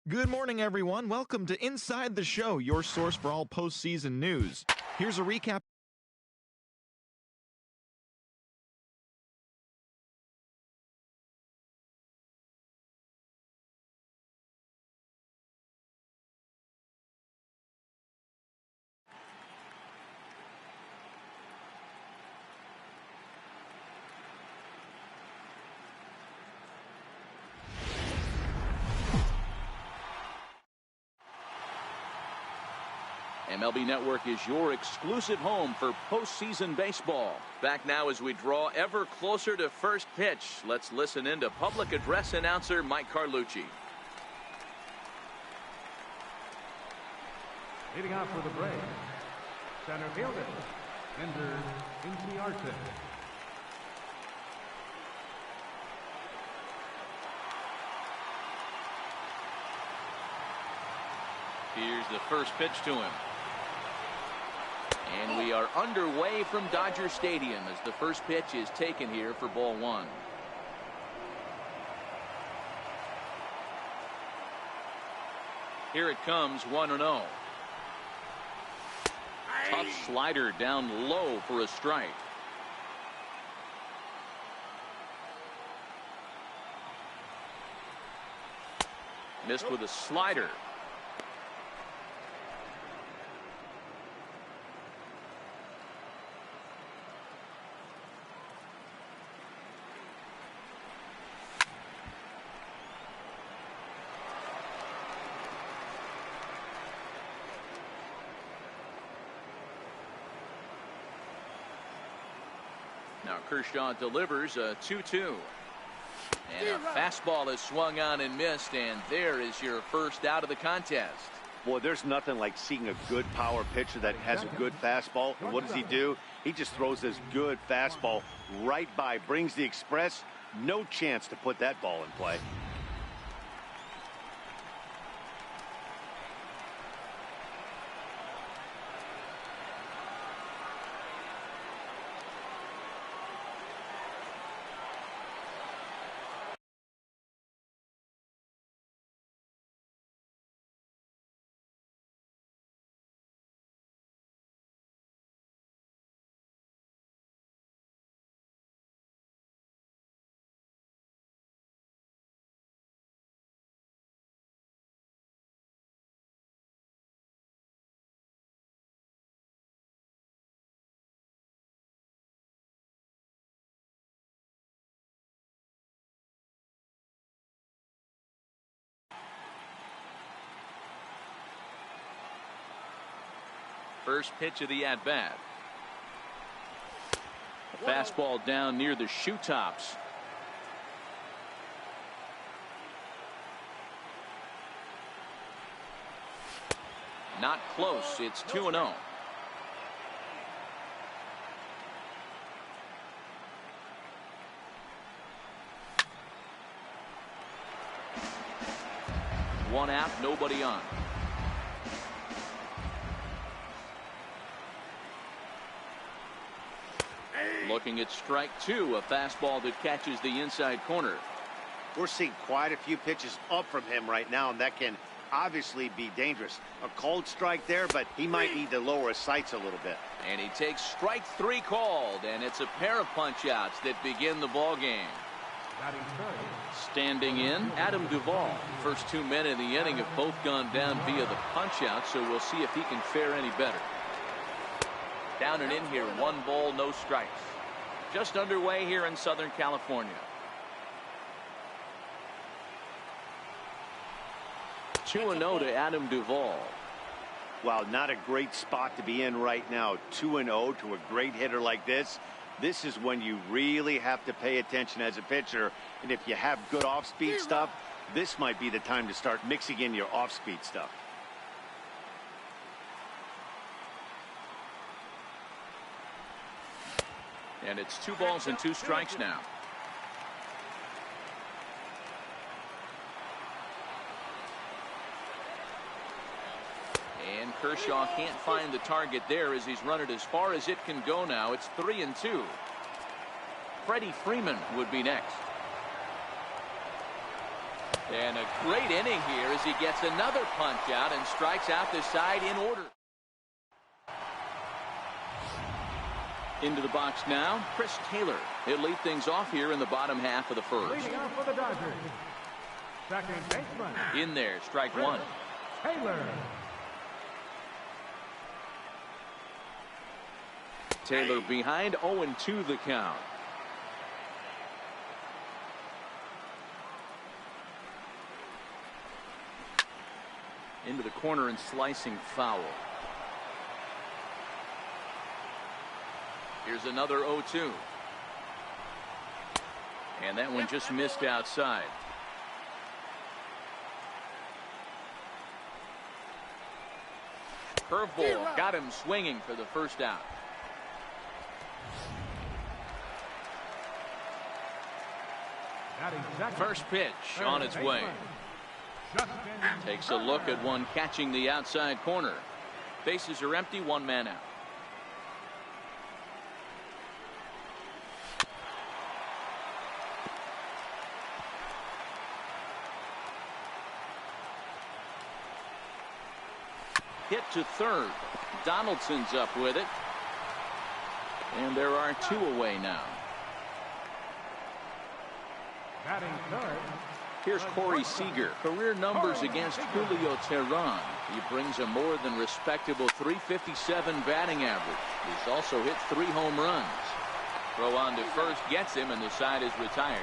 Good morning, everyone. Welcome to Inside the Show, your source for all postseason news. Here's a recap. MLB Network is your exclusive home for postseason baseball. Back now as we draw ever closer to first pitch. Let's listen in to public address announcer Mike Carlucci. Leading off for the Braves, center fielder, Ender Inciarte. Here's the first pitch to him. And we are underway from Dodger Stadium as the first pitch is taken here for ball one. Here it comes, 1-0. Tough slider down low for a strike. Missed with a slider. Now Kershaw delivers a 2-2. And a fastball is swung on and missed, and there is your first out of the contest. Boy, there's nothing like seeing a good power pitcher that has a good fastball. And what does he do? He just throws this good fastball right by, brings the express. No chance to put that ball in play. First pitch of the at-bat. Fastball down near the shoe tops. Not close. It's 2-0. One out, nobody on. Looking at strike two, a fastball that catches the inside corner. We're seeing quite a few pitches up from him right now, and that can obviously be dangerous. A cold strike there, but he might need to lower his sights a little bit. And he takes strike three called, and it's a pair of punch-outs that begin the ball game. Standing in, Adam Duvall. First 2 men in the inning have both gone down via the punch-out, so we'll see if he can fare any better. Down and in here, 1 ball, no strikes. Just underway here in Southern California. 2-0 to Adam Duvall. Well, not a great spot to be in right now. 2-0 to a great hitter like this. This is when you really have to pay attention as a pitcher. And if you have good off-speed stuff, this might be the time to start mixing in your off-speed stuff. And it's 2 balls and 2 strikes now. And Kershaw can't find the target there as he's run it as far as it can go now. It's 3-2. Freddie Freeman would be next. And a great inning here as he gets another punch out and strikes out the side in order. Into the box now, Chris Taylor. He'll lead things off here in the bottom half of the first. Leading off for the Dodgers, second baseman. In there, strike one. Taylor. Taylor behind, 0-2 the count. Into the corner and slicing foul. Here's another 0-2. And that one just missed outside. Curveball got him swinging for the first out. First pitch on its way. Takes a look at one catching the outside corner. Bases are empty, one man out. Hit to third. Donaldson's up with it. And there are two away now. Batting third. Here's Corey Seager. Career numbers against Julio Teheran. He brings a more than respectable .357 batting average. He's also hit 3 home runs. Throw on to first gets him, and the side is retired.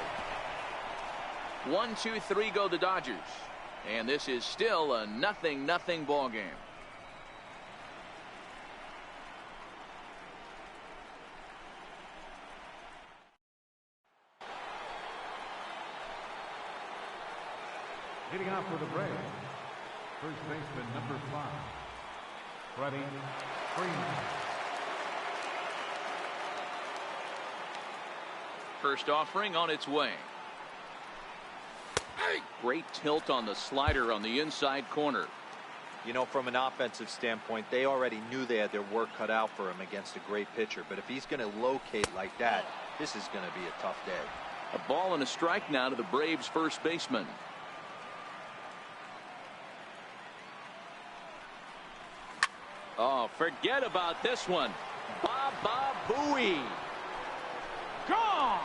1-2-3 go the Dodgers. And this is still a 0-0 ball game. Hitting out for the Braves, first baseman number 5, Freddie Freeman. First offering on its way. Great tilt on the slider on the inside corner. You know, from an offensive standpoint, they already knew they had their work cut out for him against a great pitcher. But if he's going to locate like that, this is going to be a tough day. A ball and a strike now to the Braves first baseman. Oh, forget about this one. Baba Booey. Gone.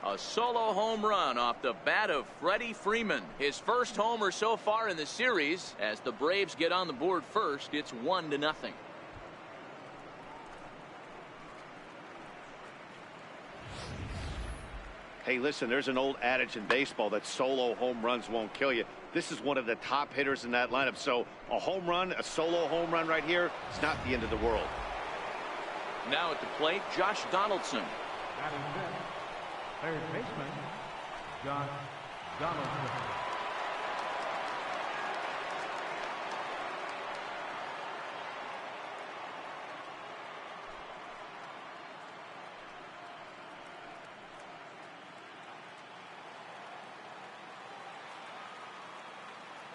A solo home run off the bat of Freddie Freeman. His first homer so far in the series. As the Braves get on the board first, it's 1-0. Hey, listen, there's an old adage in baseball that solo home runs won't kill you. This is one of the top hitters in that lineup. So a home run, a solo home run right here, it's not the end of the world. Now at the plate, Josh Donaldson. Batting fifth, third baseman, Josh Donaldson.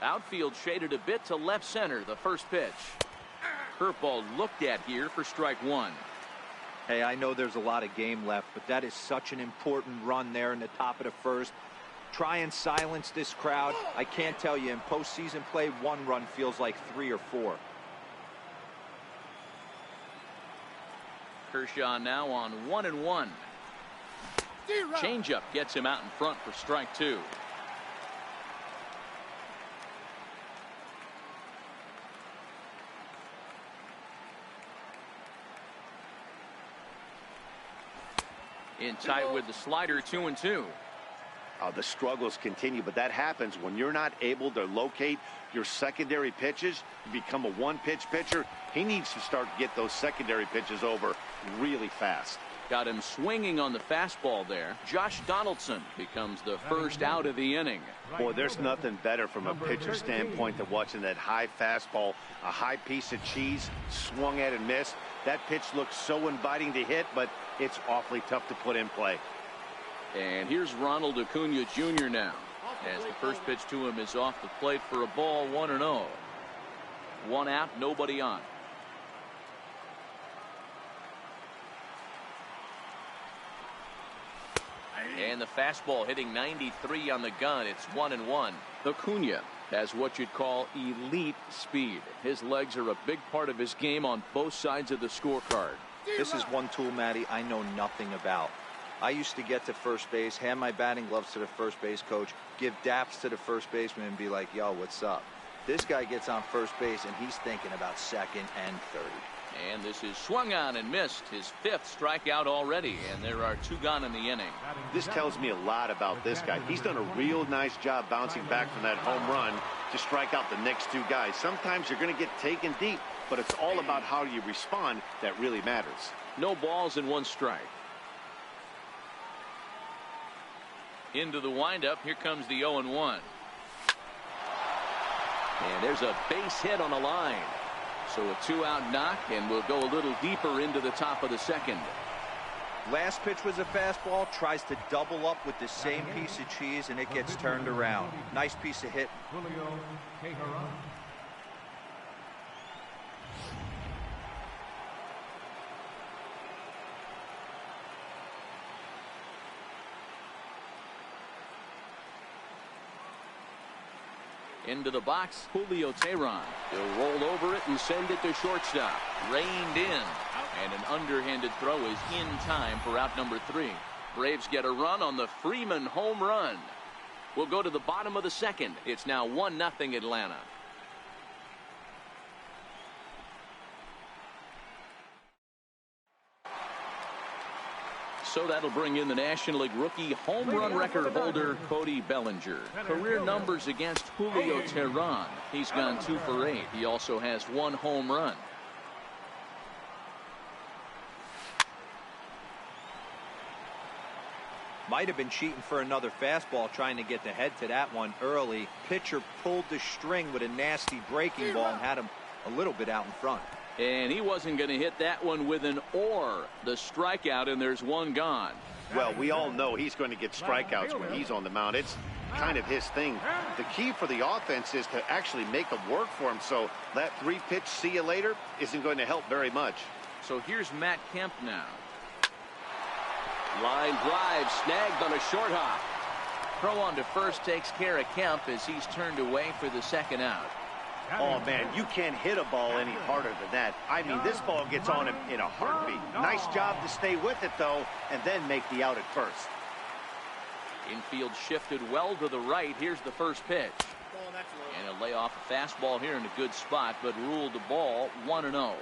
Outfield shaded a bit to left center. The first pitch. Curveball looked at here for strike one. Hey, I know there's a lot of game left, but that is such an important run there in the top of the first. Try and silence this crowd. I can't tell you, in postseason play, 1 run feels like 3 or 4. Kershaw now on 1-1. Changeup gets him out in front for strike 2. In tight with the slider, 2-2. The struggles continue, but that happens when you're not able to locate your secondary pitches. You become a one-pitch pitcher. He needs to start to get those secondary pitches over really fast. Got him swinging on the fastball there. Josh Donaldson becomes the first out of the inning. Boy, there's nothing better from a pitcher standpoint than watching that high fastball, a high piece of cheese, swung at and missed. That pitch looks so inviting to hit, but it's awfully tough to put in play. And here's Ronald Acuna Jr. now, as the first pitch to him is off the plate for a ball, 1-0. 1 out, nobody on. And the fastball hitting 93 on the gun. It's 1-1. Acuna has what you'd call elite speed. His legs are a big part of his game on both sides of the scorecard. This is one tool, Matty, I know nothing about. I used to get to first base, hand my batting gloves to the first base coach, give daps to the first baseman and be like, yo, what's up? This guy gets on first base and he's thinking about second and third. And this is swung on and missed. His 5th strikeout already, and there are 2 gone in the inning. This tells me a lot about this guy. He's done a real nice job bouncing back from that home run to strike out the next 2 guys. Sometimes you're going to get taken deep, but it's all about how you respond that really matters. No balls and 1 strike. Into the windup. Here comes the 0-1. And there's a base hit on the line. So a 2-out knock, and we'll go a little deeper into the top of the 2nd. Last pitch was a fastball, tries to double up with the same piece of cheese, and it gets turned around. Nice piece of hit. Julio Teheran. Into the box, Julio Teheran. He'll roll over it and send it to shortstop. Reined in. And an underhanded throw is in time for out number 3. Braves get a run on the Freeman home run. We'll go to the bottom of the 2nd. It's now 1-0 Atlanta. So that'll bring in the National League rookie home run record holder Cody Bellinger. Career numbers against Julio Teheran. He's gone 2 for 8. He also has 1 home run. Might have been cheating for another fastball, trying to get the head to that one early. Pitcher pulled the string with a nasty breaking ball and had him a little bit out in front. And he wasn't going to hit that one with an or. The strikeout, and there's 1 gone. Well, we all know he's going to get strikeouts when he's on the mound. It's kind of his thing. The key for the offense is to actually make them work for him. So that 3-pitch see you later isn't going to help very much. So here's Matt Kemp now. Line drive snagged on a short hop. Throw on to first takes care of Kemp as he's turned away for the 2nd out. Oh, man, you can't hit a ball any harder than that. I mean, this ball gets on him in a heartbeat. Nice job to stay with it, though, and then make the out at first. Infield shifted well to the right. Here's the first pitch. And a lay off a fastball here in a good spot, but ruled the ball 1-0.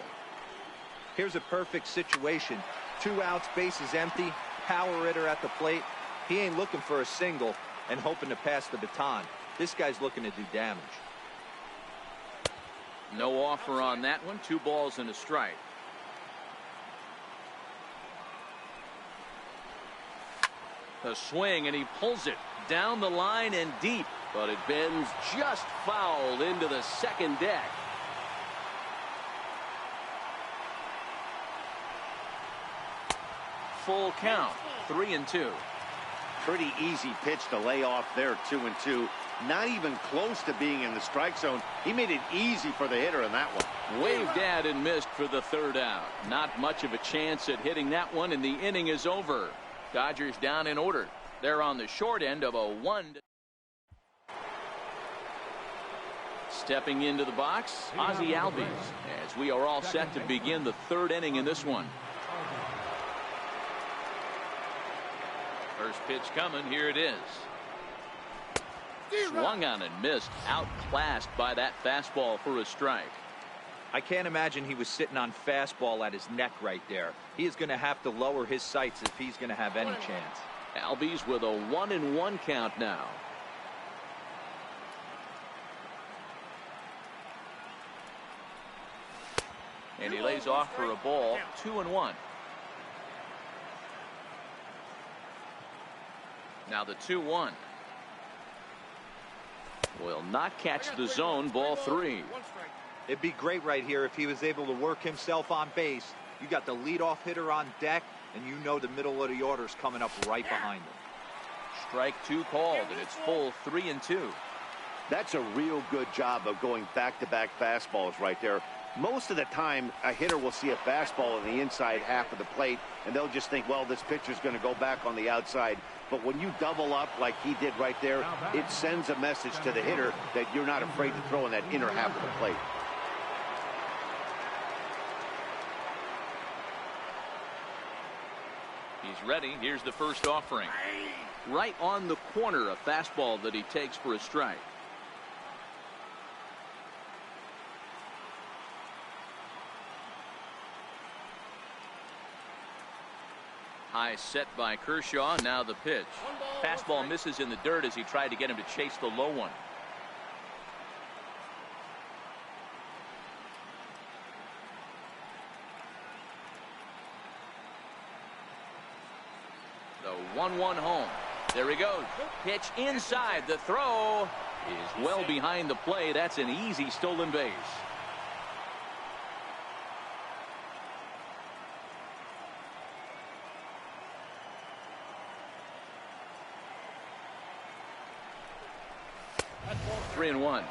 Here's a perfect situation. 2 outs, bases empty, power hitter at the plate. He ain't looking for a single and hoping to pass the baton. This guy's looking to do damage. No offer on that one. 2 balls and a strike. A swing, and he pulls it down the line and deep, but it bends just foul into the 2nd deck. Full count, 3-2. Pretty easy pitch to lay off there, 2-2. Not even close to being in the strike zone. He made it easy for the hitter in that one. Waved at and missed for the 3rd out. Not much of a chance at hitting that one, and the inning is over. Dodgers down in order. They're on the short end of a 1. Stepping into the box, Ozzie Albies, as we are all set to begin the 3rd inning in this one. First pitch coming. Here it is. Swung on and missed. Outclassed by that fastball for a strike. I can't imagine he was sitting on fastball at his neck right there. He is going to have to lower his sights if he's going to have any chance. Albies with a 1-1 count now. And he lays off for a ball. 2-1. Now the 2-1. Will not catch the zone. Ball 3. It'd be great right here if he was able to work himself on base. You got the leadoff hitter on deck, and you know the middle of the order's coming up right behind him. Strike 2 called, and it's full 3-2. That's a real good job of going back-to-back fastballs right there. Most of the time, a hitter will see a fastball in the inside half of the plate, and they'll just think, well, this pitcher's going to go back on the outside. But when you double up like he did right there, it sends a message to the hitter that you're not afraid to throw in that inner half of the plate. He's ready. Here's the first offering. Right on the corner, a fastball that he takes for a strike. High set by Kershaw. Now the pitch. Fastball misses in the dirt as he tried to get him to chase the low one. The 1-1 home. There he goes. Pitch inside. The throw is well behind the plate. That's an easy stolen base. Three and one.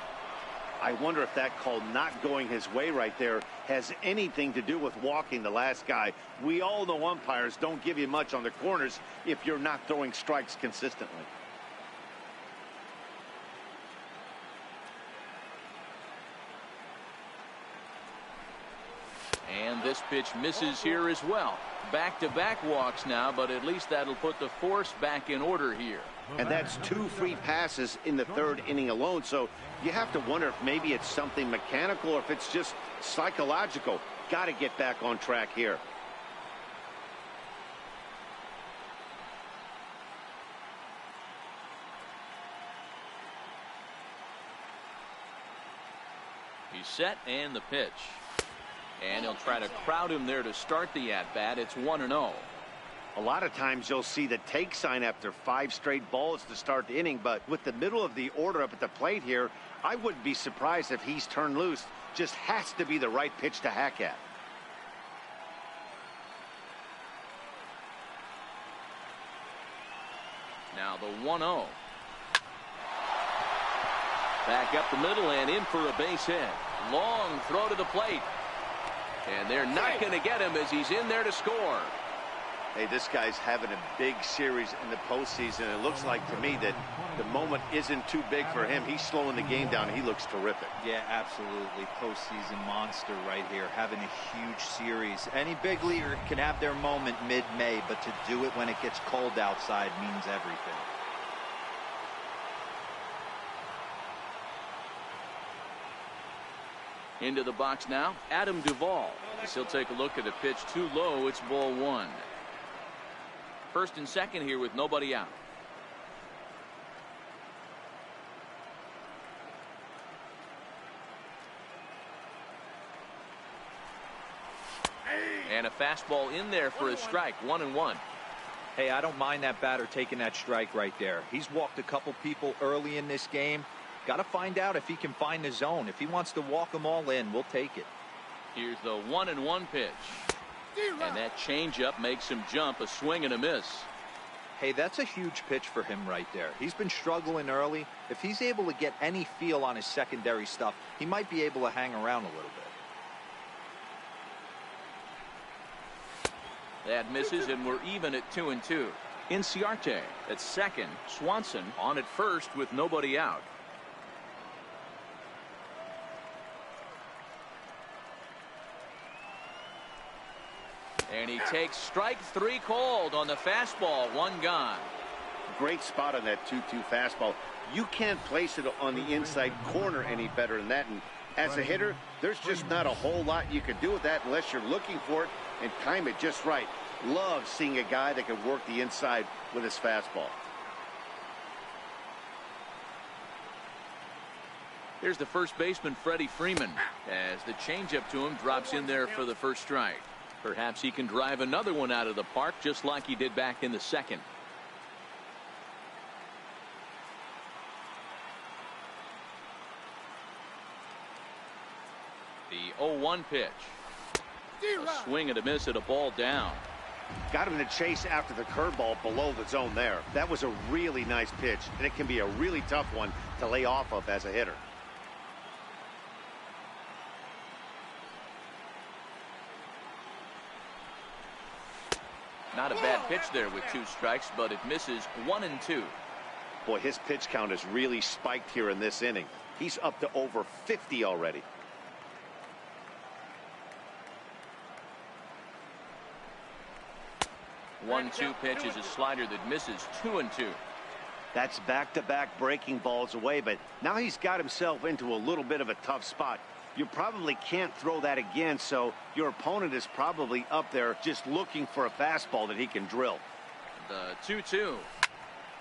I wonder if that call not going his way right there has anything to do with walking the last guy. We all know umpires don't give you much on the corners if you're not throwing strikes consistently. And this pitch misses here as well. Back-to-back walks now, but at least that'll put the force back in order here. And that's 2 free passes in the 3rd inning alone. So you have to wonder if maybe it's something mechanical or if it's just psychological. Got to get back on track here. He's set and the pitch. And he'll try to crowd him there to start the at-bat. It's 1-0. A lot of times you'll see the take sign after 5 straight balls to start the inning, but with the middle of the order up at the plate here, I wouldn't be surprised if he's turned loose. Just has to be the right pitch to hack at. Now the 1-0. Back up the middle and in for a base hit. Long throw to the plate. And they're not going to get him as he's in there to score. Hey, this guy's having a big series in the postseason. It looks like to me that the moment isn't too big for him. He's slowing the game down. He looks terrific. Yeah, absolutely. Postseason monster right here, having a huge series. Any big leaguer can have their moment mid-May, but to do it when it gets cold outside means everything. Into the box now, Adam Duvall. As he'll take a look at a pitch too low. It's ball 1. First and second here with nobody out. And a fastball in there for a strike. 1-1. Hey, I don't mind that batter taking that strike right there. He's walked a couple people early in this game. Got to find out if he can find the zone. If he wants to walk them all in, we'll take it. Here's the 1-1 pitch. And that changeup makes him jump. A swing and a miss. Hey, that's a huge pitch for him right there. He's been struggling early. If he's able to get any feel on his secondary stuff, he might be able to hang around a little bit. That misses, and we're even at 2-2. Inciarte at second. Swanson on at first with nobody out. And he takes strike 3 called on the fastball. 1 gone. Great spot on that 2-2 fastball. You can't place it on the inside corner any better than that. And as a hitter, there's just not a whole lot you can do with that unless you're looking for it and time it just right. Love seeing a guy that can work the inside with his fastball. Here's the first baseman, Freddie Freeman, as the changeup to him drops in there for the first strike. Perhaps he can drive another one out of the park just like he did back in the second. The 0-1 pitch. A swing and a miss at a ball down. Got him to chase after the curveball below the zone there. That was a really nice pitch, and it can be a really tough one to lay off of as a hitter. Not a bad pitch there with 2 strikes, but it misses 1-2. Boy, his pitch count has really spiked here in this inning. He's up to over 50 already. One-two pitch is a slider that misses 2-2. That's back-to-back breaking balls away, but now he's got himself into a little bit of a tough spot. You probably can't throw that again, so your opponent is probably up there just looking for a fastball that he can drill. The 2-2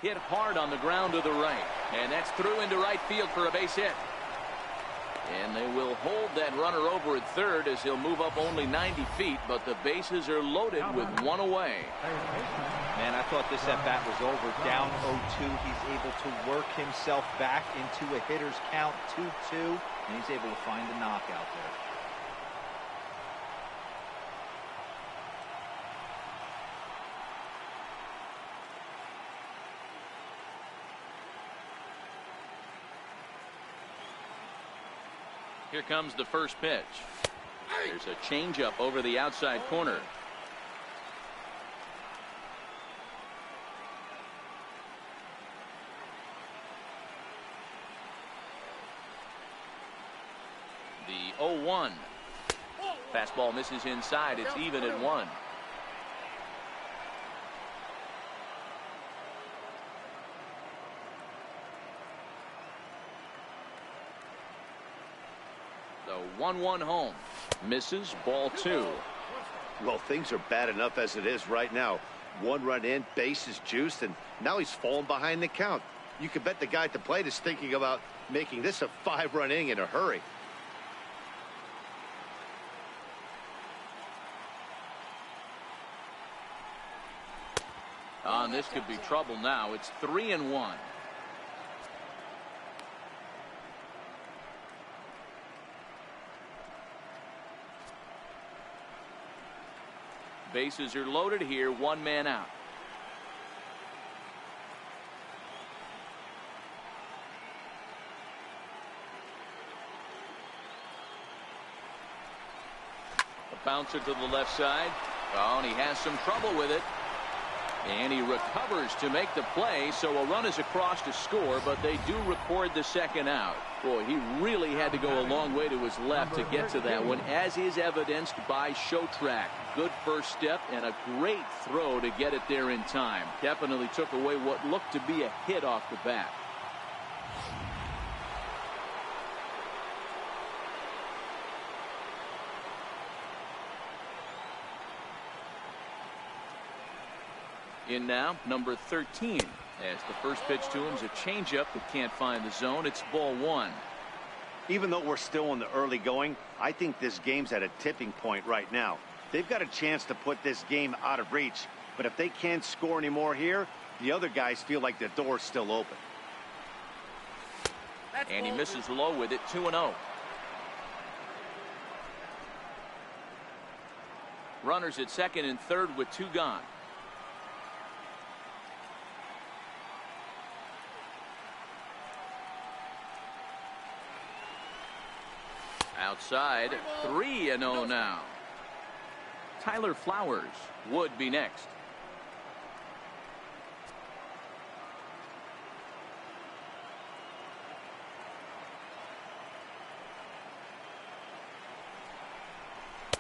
hit hard on the ground to the right, and that's through into right field for a base hit. And they will hold that runner over at third as he'll move up only 90 feet, but the bases are loaded with 1 away. Man, I thought this at-bat was over. Down 0-2. He's able to work himself back into a hitter's count, 2-2, and he's able to find a knockout there. Here comes the first pitch. There's a changeup over the outside corner. The 0-1. Fastball misses inside. It's even at 1. The 1-1 home. Misses, ball 2. Well, things are bad enough as it is right now. 1 run in, bases juiced, and now he's falling behind the count. You can bet the guy at the plate is thinking about making this a 5-run inning in a hurry. This could be trouble now. It's 3-1. Bases are loaded here, 1 man out. A bouncer to the left side. Oh, and he has some trouble with it. And he recovers to make the play, so a run is across to score, but they do record the second out. Boy, he really had to go a long way to his left to get to that one, as is evidenced by Showtrack. Good first step and a great throw to get it there in time. Definitely took away what looked to be a hit off the bat. In now, number 13, as the first pitch to him is a changeup that can't find the zone. It's ball 1. Even though we're still in the early going, I think this game's at a tipping point right now. They've got a chance to put this game out of reach, but if they can't score any more here, the other guys feel like the door's still open. And he misses low with it, 2-0. Runners at second and third with 2 gone. Outside, 3-0 now. Tyler Flowers would be next.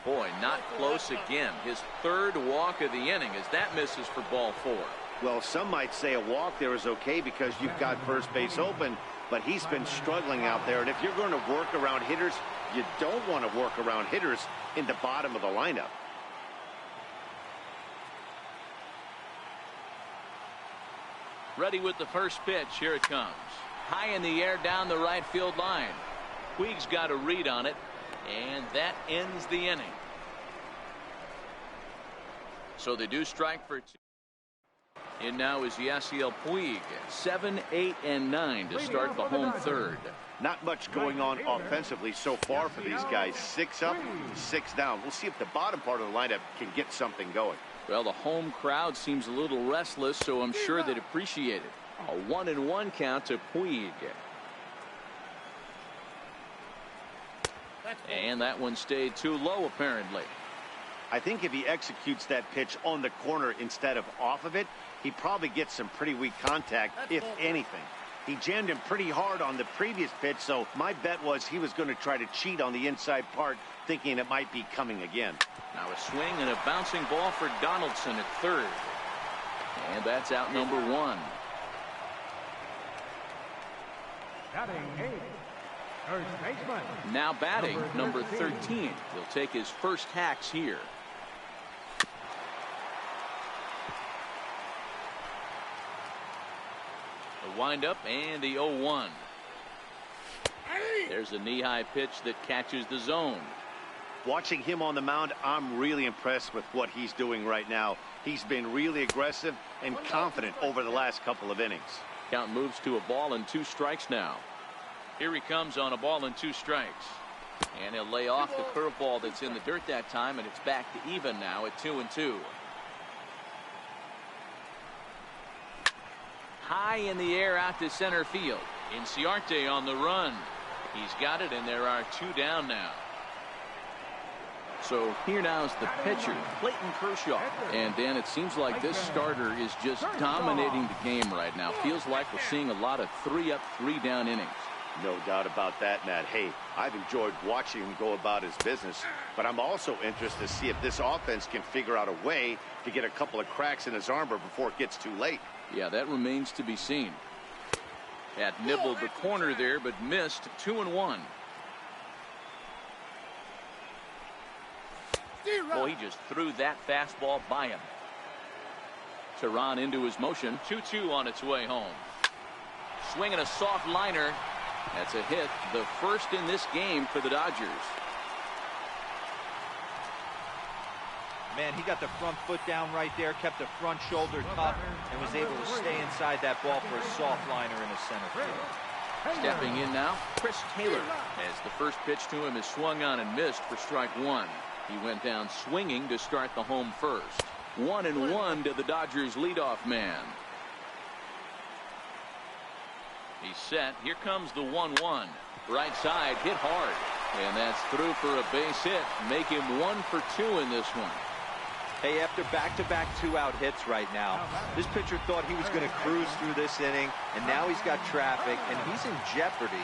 Boy, not close again. His 3rd walk of the inning as that misses for ball 4. Well, some might say a walk there is okay because you've got first base open, but he's been struggling out there. And if you're going to work around hitters, you don't want to work around hitters in the bottom of the lineup. Ready with the first pitch. Here it comes. High in the air down the right field line. Puig's got a read on it, and that ends the inning. So they do strike for 2. In now is Yasiel Puig. 7, 8, and 9 to start the home 3rd. Not much going on offensively so far for these guys. 6 up, 6 down. We'll see if the bottom part of the lineup can get something going. Well, the home crowd seems a little restless, so I'm sure they'd appreciate it. A 1-1 count to Puig. And that one stayed too low, apparently. I think if he executes that pitch on the corner instead of off of it, he probably gets some pretty weak contact, if anything. He jammed him pretty hard on the previous pitch, so my bet was he was going to try to cheat on the inside part, thinking it might be coming again. Now a swing and a bouncing ball for Donaldson at third. And that's out number one. Batting eighth, first baseman. Now batting number 13. He'll take his first hacks here. The windup and the 0-1. There's a knee-high pitch that catches the zone. Watching him on the mound, I'm really impressed with what he's doing right now. He's been really aggressive and confident over the last couple of innings. Count moves to a ball and 2 strikes now. Here he comes on a ball and 2 strikes. And he'll lay off the curveball that's in the dirt that time, and it's back to even now at 2-2. High in the air out to center field. Inciarte on the run. He's got it, and there are 2 down now. So here now is the pitcher, Clayton Kershaw. And Dan, it seems like this starter is just dominating the game right now. Feels like we're seeing a lot of 3-up, 3-down innings. No doubt about that, Matt. Hey, I've enjoyed watching him go about his business, but I'm also interested to see if this offense can figure out a way to get a couple of cracks in his armor before it gets too late. Yeah, that remains to be seen. Had nibbled the corner there, but missed. 2-1. Boy, he just threw that fastball by him. Tehran into his motion. 2-2 on its way home. Swinging a soft liner. That's a hit. The first in this game for the Dodgers. Man, he got the front foot down right there, kept the front shoulder tucked, and was able to stay inside that ball for a soft liner in the center field. Stepping in now, Chris Taylor, as the first pitch to him is swung on and missed for strike 1. He went down swinging to start the home first. 1-1 to the Dodgers leadoff man. He's set. Here comes the 1-1. Right side hit hard. And that's through for a base hit. Make him 1 for 2 in this one. Hey, after back-to-back 2-out hits right now, this pitcher thought he was going to cruise through this inning, and now he's got traffic, and he's in jeopardy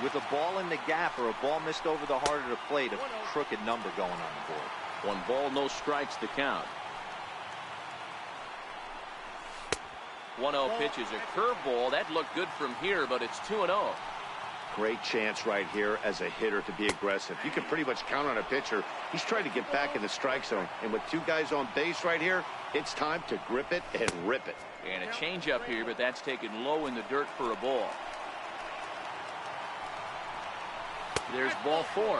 with a ball in the gap or a ball missed over the heart of the plate, a crooked number going on the board. 1 ball, no strikes the count. 1-0 pitch is a curveball. That looked good from here, but it's 2-0. Great chance right here as a hitter to be aggressive. You can pretty much count on a pitcher. He's trying to get back in the strike zone. And with 2 guys on base right here, it's time to grip it and rip it. And a changeup here, but that's taken low in the dirt for a ball. There's ball 4.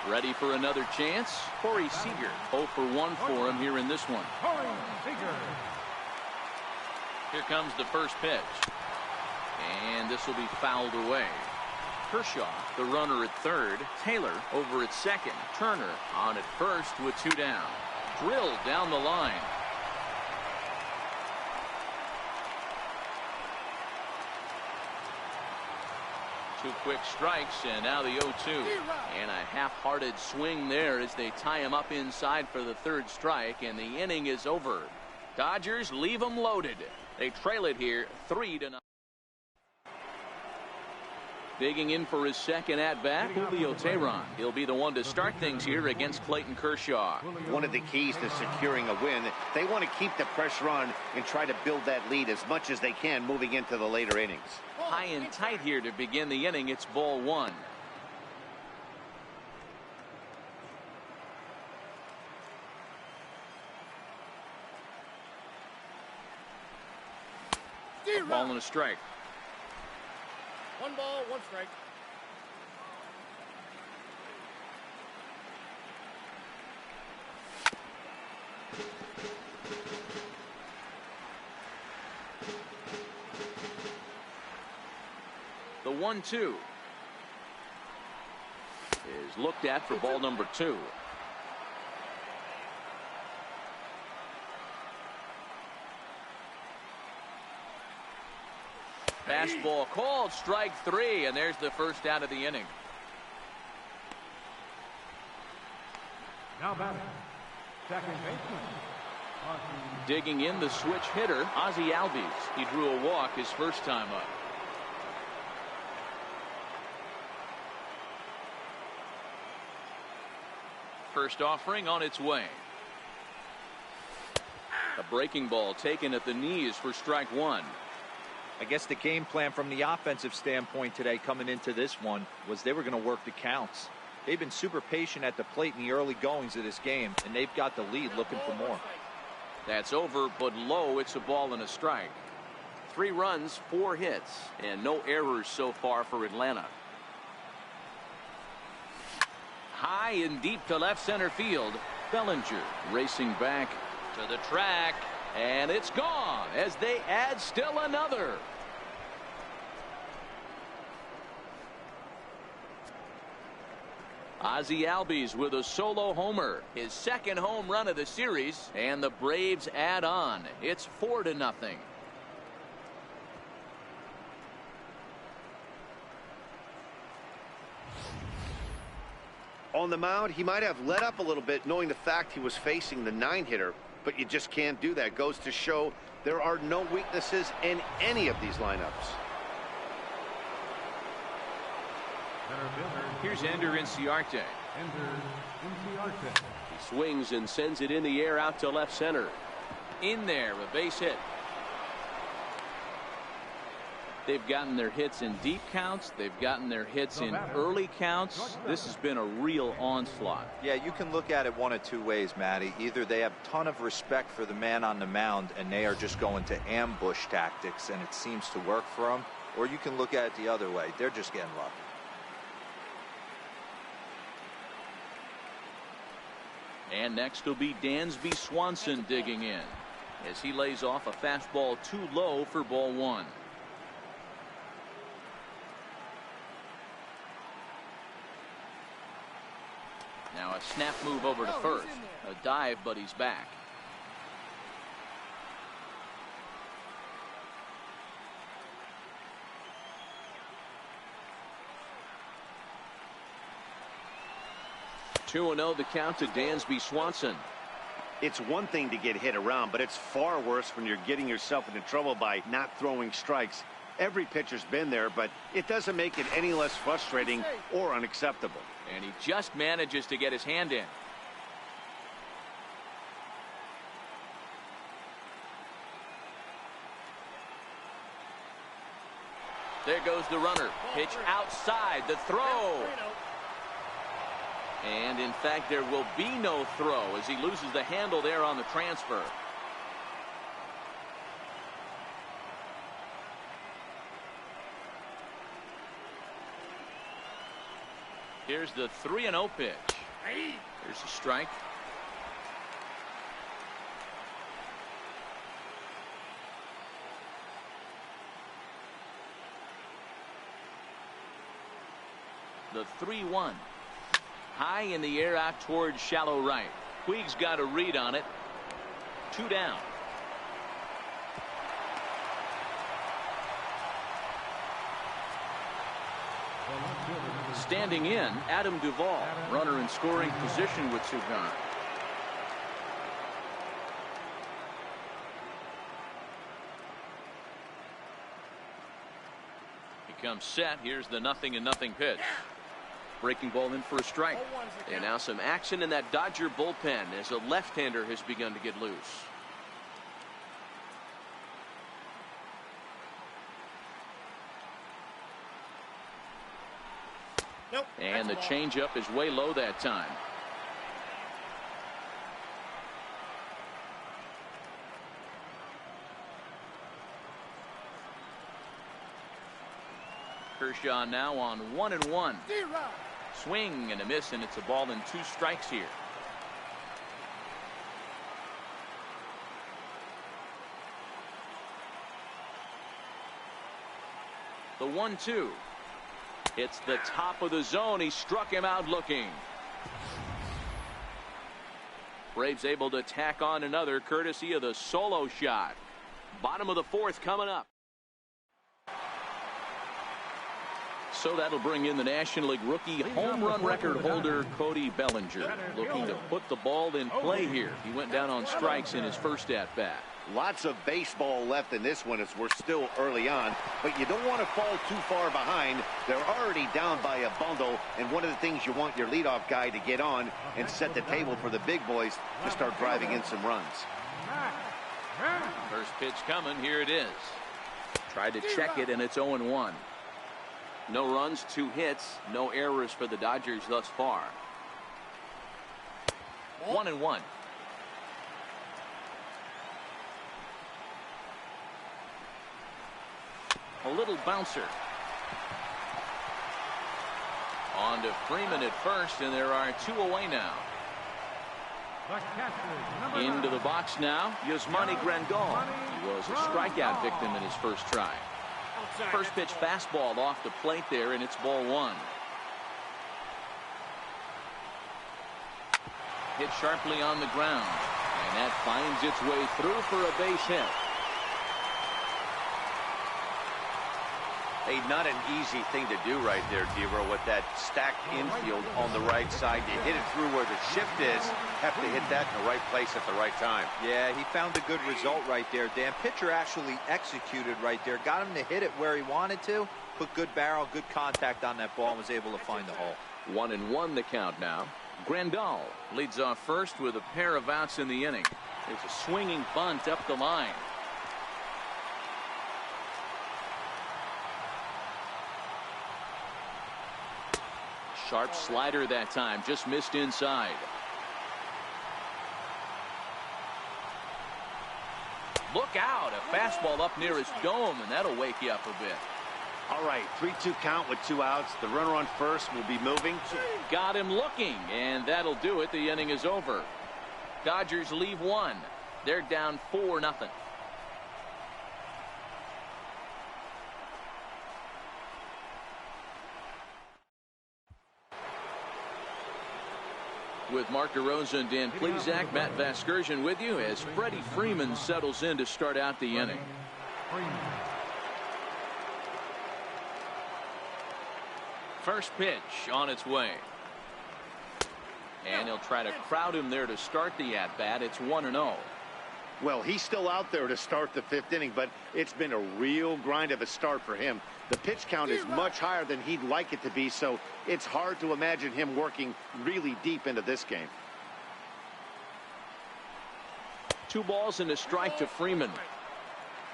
Ready for another chance? Corey Seager. 0 for 1 for him here in this one. Corey Seager. Here comes the first pitch. And this will be fouled away. Kershaw, the runner at third. Taylor over at second. Turner on at first with 2 down. Drilled down the line. Two quick strikes, and now the 0-2. And a half-hearted swing there as they tie him up inside for the 3rd strike, and the inning is over. Dodgers leave them loaded. They trail it here 3-0. Digging in for his second at-bat, Julio Tehran. He'll be the one to start things here against Clayton Kershaw. One of the keys to securing a win, they want to keep the pressure on and try to build that lead as much as they can moving into the later innings. High and tight here to begin the inning. It's ball 1. A ball and a strike. 1 ball, 1 strike. The 1-2 is looked at for ball number 2. Fastball called, strike 3, and there's the first out of the inning. Now batting, second baseman. Digging in, the switch hitter, Ozzie Albies. He drew a walk his first time up. First offering on its way. A breaking ball taken at the knees for strike one. I guess the game plan from the offensive standpoint today coming into this one was they were going to work the counts. They've been super patient at the plate in the early goings of this game, and they've got the lead looking for more. That's over, but low. It's a ball and a strike. 3 runs, 4 hits, and no errors so far for Atlanta. High and deep to left center field. Bellinger racing back to the track, and it's gone as they add still another. Ozzie Albies with a solo homer, his second home run of the series, and the Braves add on. It's 4-0. On the mound, he might have let up a little bit knowing the fact he was facing the 9-hitter, but you just can't do that. Goes to show there are no weaknesses in any of these lineups. Here's Ender Inciarte. He swings and sends it in the air out to left center. In there, a base hit. They've gotten their hits in deep counts. They've gotten their hits in early counts. This has been a real onslaught. Yeah, you can look at it one of two ways, Matty. Either they have a ton of respect for the man on the mound and they are just going to ambush tactics and it seems to work for them, or you can look at it the other way. They're just getting lucky. And next will be Dansby Swanson digging in as he lays off a fastball too low for ball one. Now a snap move over to first. A dive, but he's back. Two 2-0 the count to Dansby Swanson. It's one thing to get hit around, but it's far worse when you're getting yourself into trouble by not throwing strikes. Every pitcher's been there, but it doesn't make it any less frustrating or unacceptable. And he just manages to get his hand in. There goes the runner. Pitch outside, the throw. And in fact, there will be no throw as he loses the handle there on the transfer. Here's the 3-0 pitch. Here's a strike. The 3-1. High in the air out towards shallow right. Puig's got a read on it. 2 down. Standing in, Adam Duvall, runner in scoring position with 2 gone. He comes set. Here's the 0-0 pitch. Breaking ball in for a strike. And now some action in that Dodger bullpen as a left-hander has begun to get loose. Nope, and the changeup is way low that time. Kershaw now on 1-1. Swing and a miss, and it's a ball and 2 strikes here. The 1-2. It's the top of the zone. He struck him out looking. Braves able to tack on another courtesy of the solo shot. Bottom of the 4th coming up. So that'll bring in the National League rookie home run record holder Cody Bellinger, looking to put the ball in play here. He went down on strikes in his first at-bat. Lots of baseball left in this one as we're still early on, but you don't want to fall too far behind. They're already down by a bundle, and one of the things you want your leadoff guy to get on and set the table for the big boys to start driving in some runs. First pitch coming. Here it is. Tried to check it, and it's 0-1. No runs, 2 hits, no errors for the Dodgers thus far. 1-1. A little bouncer. On to Freeman at first, and there are 2 away now. Into the box now, Yasmani Grandal. He was a strikeout victim in his first try. First pitch fastball off the plate there, and it's ball 1. Hit sharply on the ground, and that finds its way through for a base hit. Hey, not an easy thing to do right there, Dero, with that stacked infield on the right side. You hit it through where the shift is, have to hit that in the right place at the right time. Yeah, he found a good result right there, Dan. Pitcher actually executed right there, got him to hit it where he wanted to, put good barrel, good contact on that ball, and was able to find the hole. 1-1 the count now. Grandal leads off first with a pair of outs in the inning. It's a swinging bunt up the line. Sharp slider that time, just missed inside. Look out, a fastball up near his dome, and that'll wake you up a bit. All right, 3-2 count with 2 outs. The runner on first will be moving. Got him looking, and that'll do it. The inning is over. Dodgers leave 1. They're down 4-0. With Mark DeRosa and Dan Plesac, Matt Vasgersian with you as Freddie Freeman settles in to start out the inning. First pitch on its way. And he'll try to crowd him there to start the at-bat. It's 1-0. Well, he's still out there to start the 5th inning, but it's been a real grind of a start for him. The pitch count is much higher than he'd like it to be, so it's hard to imagine him working really deep into this game. 2 balls and a strike to Freeman.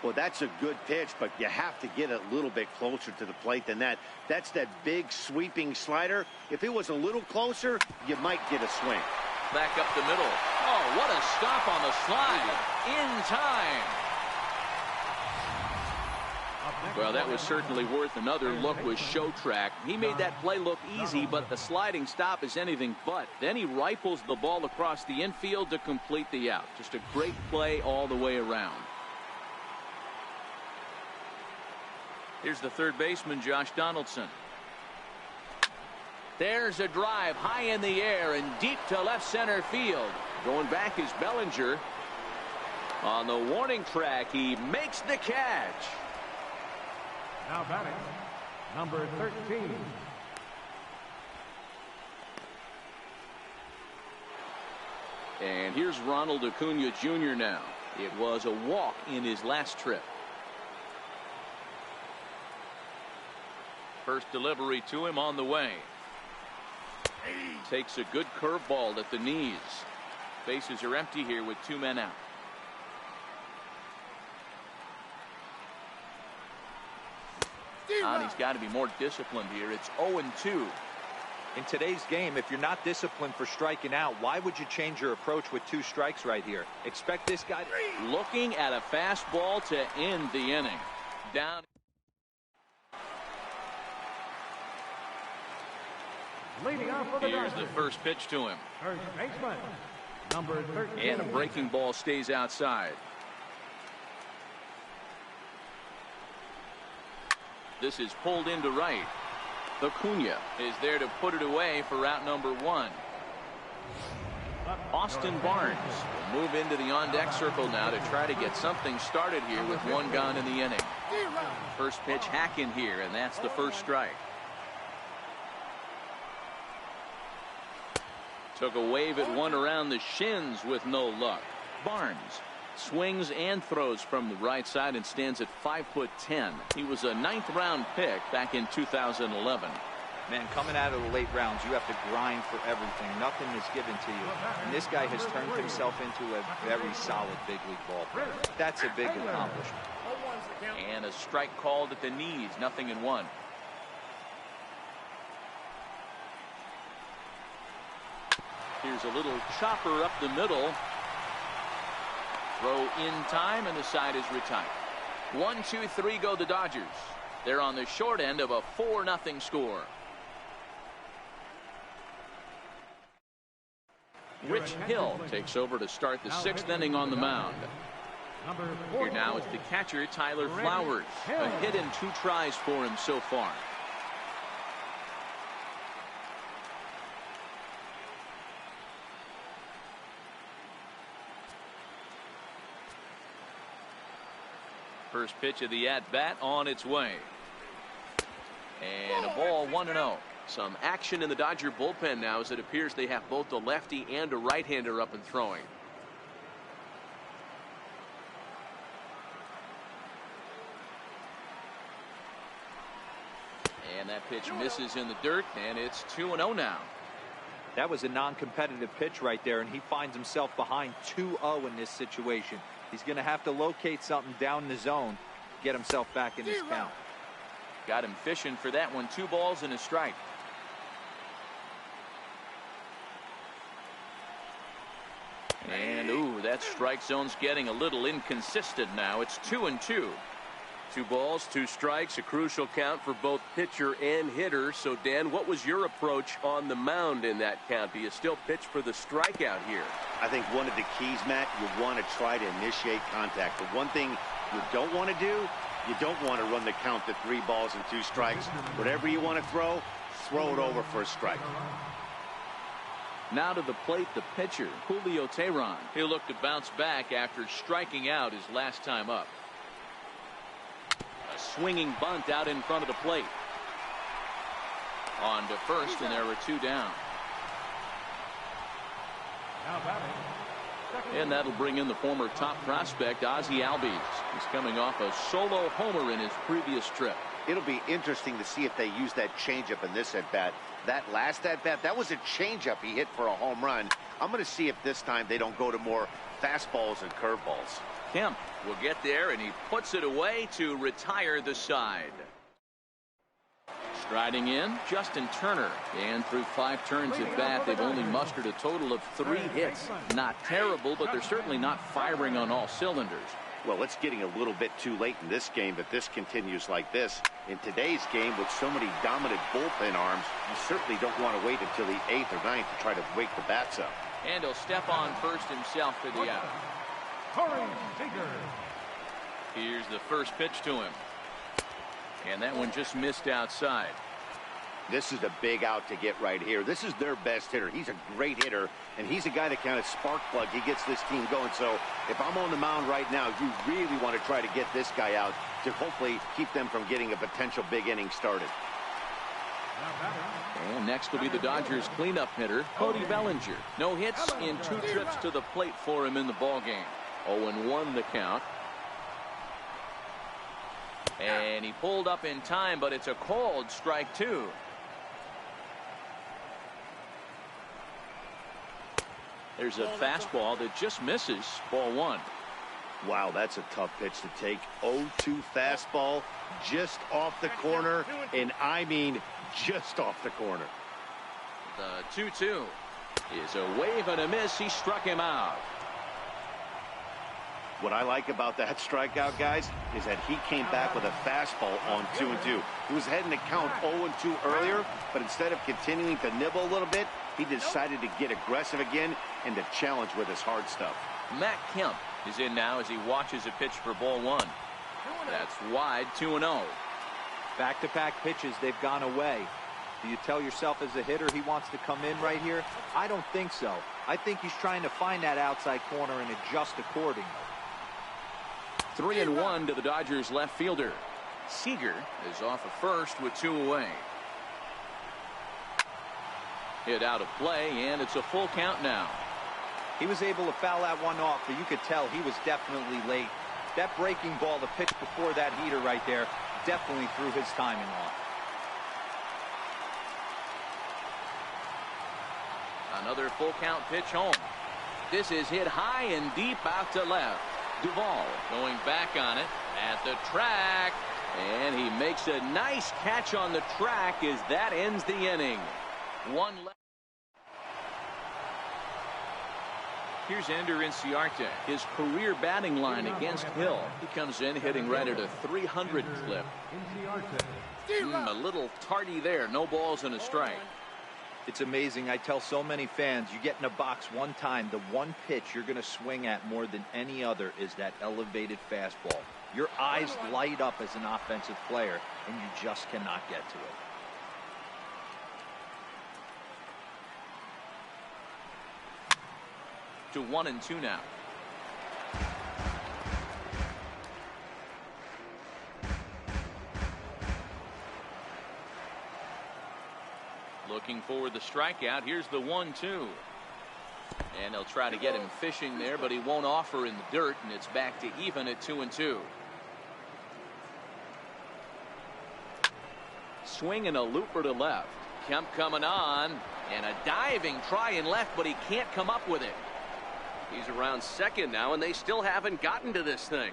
Well, that's a good pitch, but you have to get a little bit closer to the plate than that. That's that big sweeping slider. If it was a little closer, you might get a swing. Back up the middle. Oh, what a stop on the slide. In time. Well, that was certainly worth another look with Showtrack. He made that play look easy, but the sliding stop is anything but. Then he rifles the ball across the infield to complete the out. Just a great play all the way around. Here's the third baseman, Josh Donaldson. There's a drive high in the air and deep to left center field. Going back is Bellinger. On the warning track, he makes the catch. Now batting, number 13. And here's Ronald Acuna Jr. now. It was a walk in his last trip. First delivery to him on the way. Takes a good curveball at the knees. Bases are empty here with 2 men out. He's got to be more disciplined here. It's 0-2. In today's game, if you're not disciplined for striking out, why would you change your approach with 2 strikes right here? Expect this guy to... Looking at a fastball to end the inning. Down. Leading off for the Here's Dodgers, the first pitch to him. first baseman, number 13. And a breaking ball stays outside. This is pulled into right. Acuna is there to put it away for route number 1. Austin Barnes will move into the on-deck circle now to try to get something started here with 1 gone in the inning. First pitch hack in here, and that's the first strike. Took a wave at one around the shins with no luck. Barnes swings and throws from the right side and stands at 5'10". He was a 9th round pick back in 2011. Man, coming out of the late rounds, you have to grind for everything. Nothing is given to you. And this guy has turned himself into a very solid big league ball player. That's a big accomplishment. And a strike called at the knees. 0-1. Here's a little chopper up the middle. Throw in time, and the side is retired. 1-2-3 go the Dodgers. They're on the short end of a 4-0 score. Rich Hill takes over to start the 6th inning on the mound. Here now is the catcher, Tyler Flowers. A hit and 2 tries for him so far. First pitch of the at-bat on its way. And a ball, 1-0. Some action in the Dodger bullpen now, as it appears they have both a lefty and a right-hander up and throwing. And that pitch misses in the dirt, and it's 2-0 now. That was a non-competitive pitch right there, and he finds himself behind 2-0 in this situation. He's going to have to locate something down the zone, get himself back in this count. Got him fishing for that one. 2 balls and a strike. And ooh, that strike zone's getting a little inconsistent now. It's 2-2. 2 balls, 2 strikes, a crucial count for both pitcher and hitter. So Dan, what was your approach on the mound in that count? Do you still pitch for the strikeout here? I think one of the keys, Matt, you want to try to initiate contact. The one thing you don't want to do, you don't want to run the count to 3 balls and 2 strikes. Whatever you want to throw it over for a strike. Now to the plate, the pitcher, Julio Teheran. He'll look to bounce back after striking out his last time up. A swinging bunt out in front of the plate. On to first, and there are 2 down. And that'll bring in the former top prospect, Ozzie Albies. He's coming off a solo homer in his previous trip. It'll be interesting to see if they use that changeup in this at-bat. That last at-bat, that was a changeup he hit for a home run. I'm going to see if this time they don't go to more fastballs and curveballs. Kemp will get there, and he puts it away to retire the side. Striding in, Justin Turner. And through 5 turns at bat, they've only mustered a total of 3 hits. Not terrible, but they're certainly not firing on all cylinders. Well, it's getting a little bit too late in this game if this continues like this. In today's game, with so many dominant bullpen arms, you certainly don't want to wait until the 8th or 9th to try to wake the bats up. And he'll step on first himself for the out. Here's the first pitch to him. And that one just missed outside. This is a big out to get right here. This is their best hitter. He's a great hitter, and he's a guy that kind of spark plug. He gets this team going. So if I'm on the mound right now, you really want to try to get this guy out to hopefully keep them from getting a potential big inning started. And next will be the Dodgers cleanup hitter, Cody Bellinger. No hits in 2 trips to the plate for him in the ballgame. 0-1 the count. And he pulled up in time, but it's a called strike 2. There's a fastball that just misses. Ball 1. Wow, that's a tough pitch to take. 0-2 fastball just off the corner, and I mean just off the corner. The 2-2 is a wave and a miss. He struck him out. What I like about that strikeout, guys, is that he came back with a fastball on 2-2. He was heading to count 0-2 earlier, but instead of continuing to nibble a little bit, he decided to get aggressive again and to challenge with his hard stuff. Matt Kemp is in now as he watches a pitch for ball 1. That's wide. 2-0. Back-to-back pitches, they've gone away. Do you tell yourself as a hitter he wants to come in right here? I don't think so. I think he's trying to find that outside corner and adjust accordingly. 3-1 to the Dodgers left fielder. Seager is off of first with 2 away. Hit out of play, and it's a full count now. He was able to foul that one off, but you could tell he was definitely late. That breaking ball, the pitch before that heater right there, definitely threw his timing off. Another full count pitch home. This is hit high and deep out to left. Duvall going back on it at the track, and he makes a nice catch on the track as that ends the inning. One left. Here's Ender Inciarte, his career batting line against Hill. He comes in hitting right at a 300 clip. A little tardy there. No balls and a strike. It's amazing. I tell so many fans, you get in a box one time, the one pitch you're going to swing at more than any other is that elevated fastball. Your eyes light up as an offensive player, and you just cannot get to it. To 1-2 now. Looking for the strikeout. Here's the 1-2. And they'll try to get him fishing there, but he won't offer in the dirt, and it's back to even at 2-2. Swing and a looper to left. Kemp coming on, and a diving try in left, but he can't come up with it. He's around second now, and they still haven't gotten to this thing.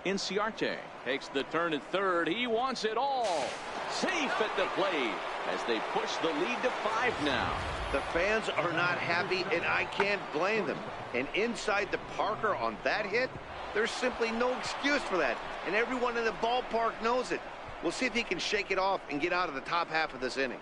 Inciarte takes the turn at third. He wants it all. Safe at the plate as they push the lead to 5 now. The fans are not happy, and I can't blame them. And inside the Parker on that hit, there's simply no excuse for that. And everyone in the ballpark knows it. We'll see if he can shake it off and get out of the top half of this inning.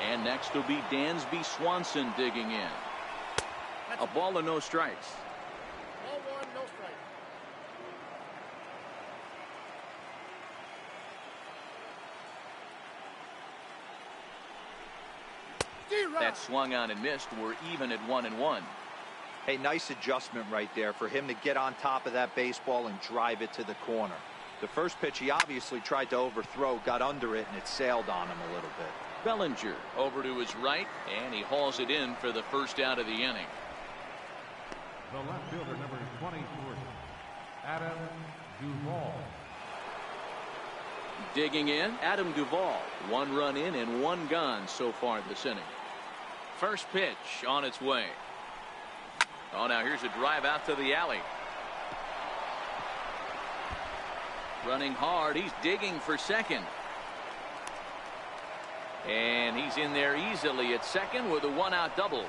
And next will be Dansby Swanson digging in. A ball and no strikes. Ball one, no strike. That swung on and missed. We're even at 1-1. Hey, nice adjustment right there for him to get on top of that baseball and drive it to the corner. The first pitch he obviously tried to overthrow, got under it, and it sailed on him a little bit. Bellinger over to his right, and he hauls it in for the first out of the inning. The left fielder, number 24, Adam Duvall. Digging in, Adam Duvall. 1 run in and 1 gone so far this inning. First pitch on its way. Oh, now here's a drive out to the alley. Running hard. He's digging for second. And he's in there easily at second with a 1-out double.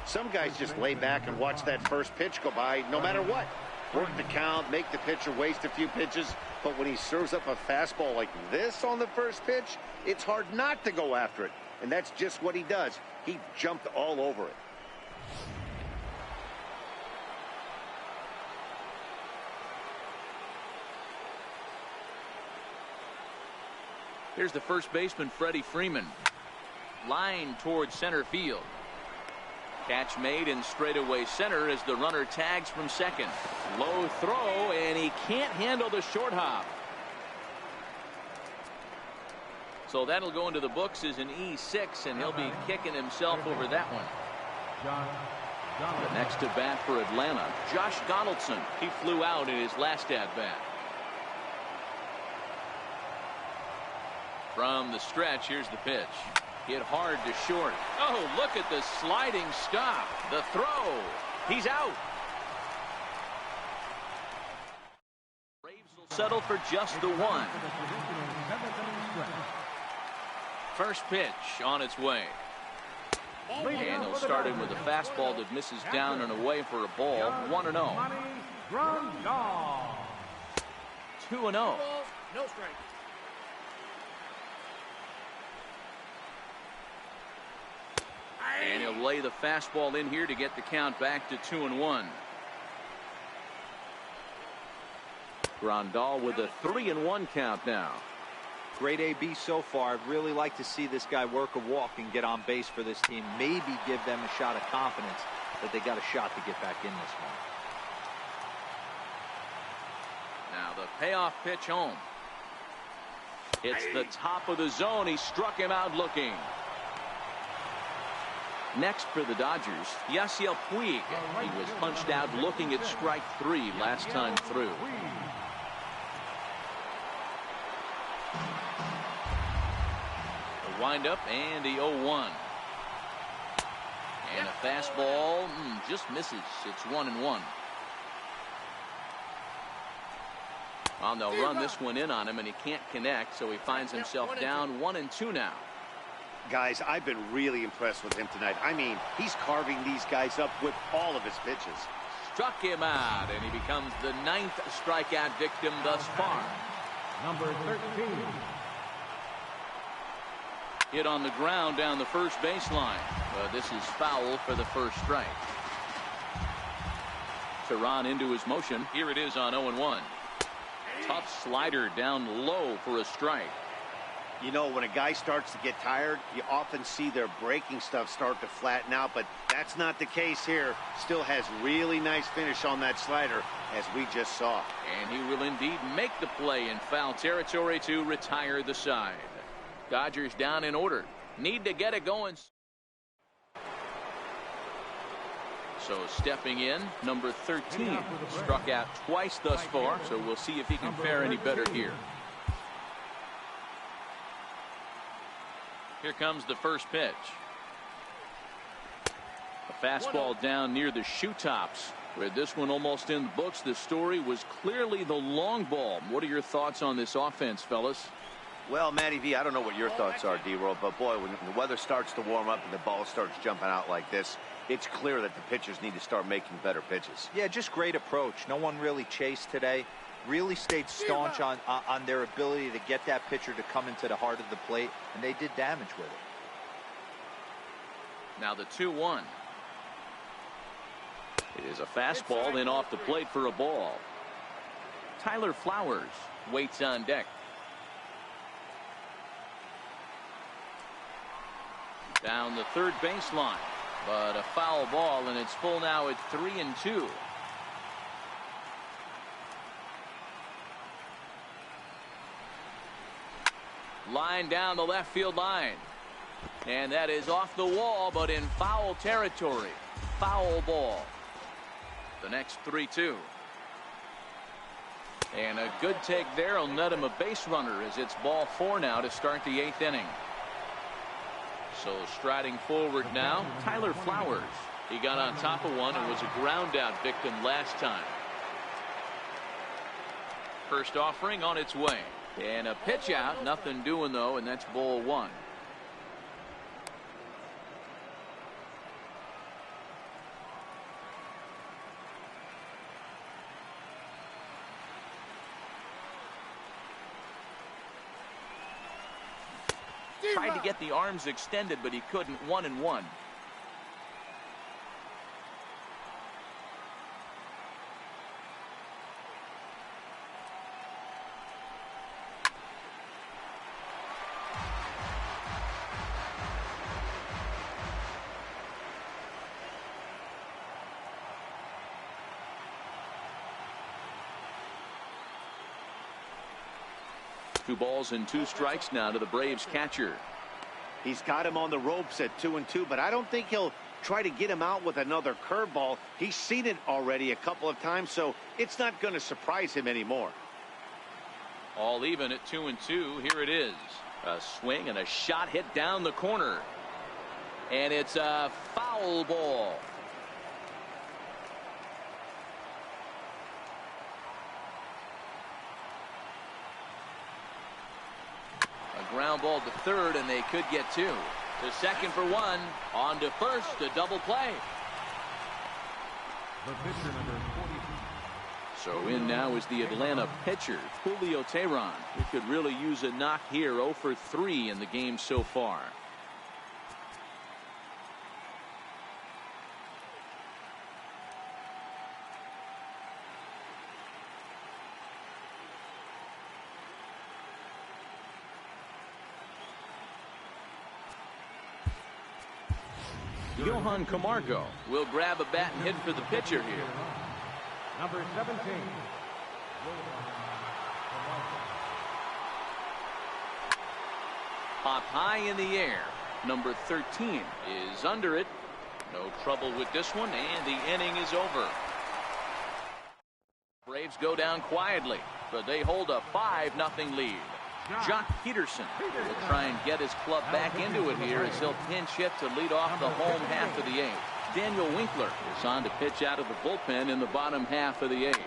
Some guys just lay back and watch that first pitch go by no matter what. Work the count, make the pitcher waste a few pitches. But when he serves up a fastball like this on the first pitch, it's hard not to go after it. And that's just what he does. He jumped all over it. Here's the first baseman, Freddie Freeman. Line towards center field. Catch made in straightaway center as the runner tags from second. Low throw, and he can't handle the short hop. So that'll go into the books as an E6, and he'll be kicking himself over that one. The next to bat for Atlanta, Josh Donaldson. He flew out in his last at-bat. From the stretch, here's the pitch. Hit hard to short. Oh, look at the sliding stop. The throw. He's out. Braves will settle for just the 1. First pitch on its way. And he'll start in with a fastball that misses down and away for a ball. 1-0. 2-0. No strike. And he'll lay the fastball in here to get the count back to 2-1. Grandal with a 3-1 count now. Great AB so far. I'd really like to see this guy work a walk and get on base for this team. Maybe give them a shot of confidence. that they got a shot to get back in this one. Now the payoff pitch home. It's the top of the zone. He struck him out looking. Next for the Dodgers, Yasiel Puig. He was punched out looking at strike 3 last time through. The windup and the 0-1. And a fastball just misses. It's 1-1. Well, they'll run this one in on him, and he can't connect, so he finds himself down 1-2 now. Guys, I've been really impressed with him tonight. I mean, he's carving these guys up with all of his pitches. Struck him out, and he becomes the 9th strikeout victim thus far. Number 13. Hit on the ground down the first baseline. This is foul for the first strike. Tehran into his motion. Here it is on 0-1. Tough slider down low for a strike. You know, when a guy starts to get tired, you often see their breaking stuff start to flatten out, but that's not the case here. Still has really nice finish on that slider, as we just saw. And he will indeed make the play in foul territory to retire the side. Dodgers down in order. Need to get it going. So stepping in, number 13. Struck out twice thus far, so we'll see if he can fare any better here. Here comes the first pitch. A fastball down near the shoe tops. With this one almost in the books, the story was clearly the long ball. What are your thoughts on this offense, fellas? Well, Matty V, I don't know what your thoughts are, D-Roll, but boy, when the weather starts to warm up and the ball starts jumping out like this, it's clear that the pitchers need to start making better pitches. Yeah, just great approach. No one really chased today. Really stayed staunch on their ability to get that pitcher to come into the heart of the plate, and they did damage with it. Now the 2-1. It is a fastball then off the plate for a ball. Tyler Flowers waits on deck. Down the third baseline, but a foul ball, and it's full now at 3-2. Line down the left field line, and that is off the wall, but in foul territory. Foul ball. The next 3-2. And a good take there will net him a base runner, as it's ball 4 now to start the 8th inning. So striding forward now, Tyler Flowers. He got on top of one and was a ground out victim last time. First offering on its way. And a pitch out, nothing doing though, and that's ball 1. Tried to get the arms extended, but he couldn't. 1-1. Two balls and 2 strikes now to the Braves catcher. He's got him on the ropes at 2-2, but I don't think he'll try to get him out with another curveball. He's seen it already a couple of times, so it's not going to surprise him anymore. All even at 2-2. Here it is. A swing and a shot hit down the corner. And it's a foul ball. Ground ball to third, and they could get 2. To second for 1. On to first, a double play. The pitcher, number 42. So in now is the Atlanta pitcher, Julio Tehran, who could really use a knock here. 0 for 3 in the game so far. Johan Camargo will grab a bat and hit for the pitcher here. Number 17. Up high in the air. Number 13 is under it. No trouble with this one, and the inning is over. Braves go down quietly, but they hold a 5-0 lead. Jock Peterson will try and get his club back into it here as he'll pinch hit to lead off the home half of the eighth. Daniel Winkler is on to pitch out of the bullpen in the bottom half of the eighth.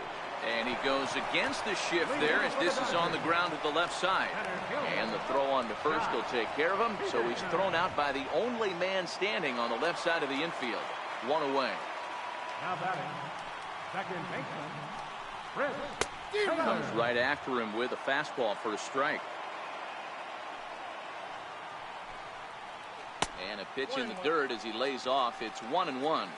And he goes against the shift there as this is on the ground to the left side. And the throw on to first will take care of him. So he's thrown out by the only man standing on the left side of the infield. One away. Now batting, second baseman, Chris. Comes right after him with a fastball for a strike. And a pitch in the dirt as he lays off. It's 1-1.